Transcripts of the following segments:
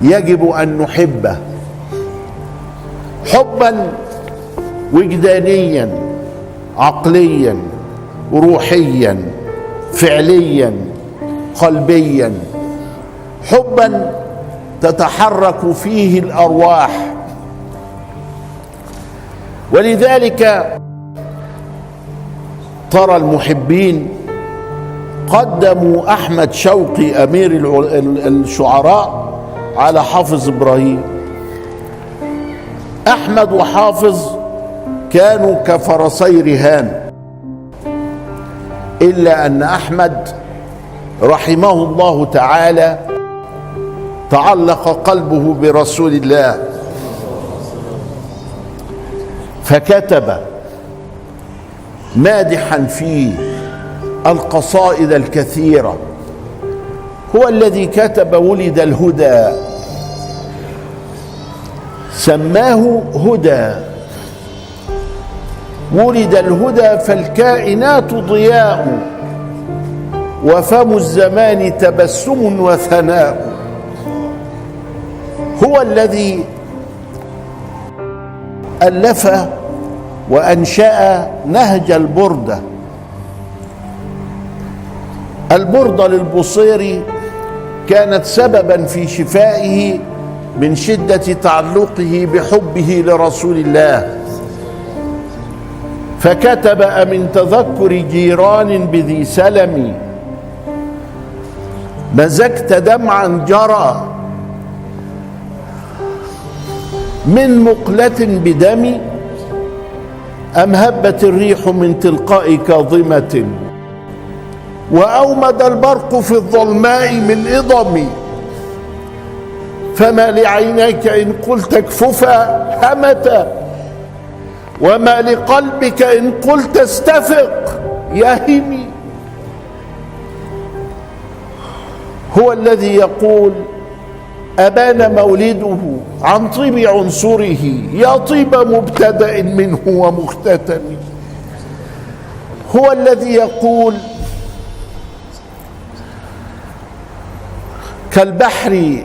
يجب أن نحبه حبا وجدانيا عقليا روحيا فعليا قلبيا، حبا تتحرك فيه الأرواح. ولذلك ترى المحبين قدموا أحمد شوقي أمير الشعراء على حافظ إبراهيم. أحمد وحافظ كانوا كفرسي رهان، إلا أن أحمد رحمه الله تعالى تعلق قلبه برسول الله فكتب مادحا فيه القصائد الكثيرة. هو الذي كتب ولد الهدى، سماه هدى. ولد الهدى فالكائنات ضياء، وفم الزمان تبسم وثناء. هو الذي ألف وأنشأ نهج البردة. البردة للبصيري كانت سببا في شفائه من شدة تعلقه بحبه لرسول الله، فكتب: من تذكر جيران بذي سلم مزجت دمعا جرى، من مقلة بدم أم هبت الريح من تلقاء كاظمة، وأومد البرق في الظلماء من إضم، فما لعينيك إن قلت اكففا همتا، وما لقلبك إن قلت استفق يهمي. هو الذي يقول: أبان مولده عن طيب عنصره، يا طيب مبتدأ منه ومختتم. هو الذي يقول: كالبحر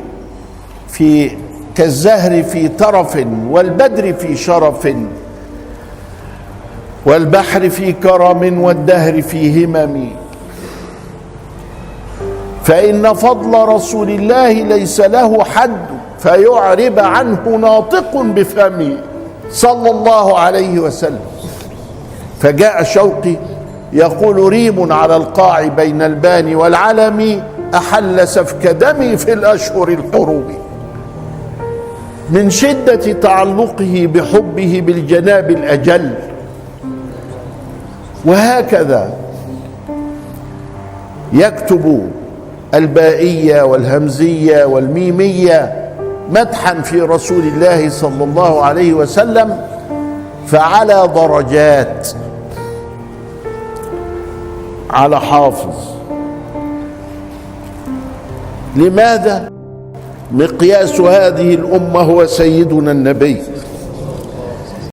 كالزهر في ترف، والبدر في شرف، والبحر في كرم، والدهر في همم. فإن فضل رسول الله ليس له حد، فيعرب عنه ناطق بفمه صلى الله عليه وسلم. فجاء شوقي يقول: ريم على القاع بين البان والعلم، أحل سفك دمي في الأشهر الحرم، من شدة تعلقه بحبه بالجناب الأجل. وهكذا يكتب البائية والهمزية والميمية مدحا في رسول الله صلى الله عليه وسلم، فعلى درجات. على حافظ. لماذا؟ مقياس هذه الأمة هو سيدنا النبي.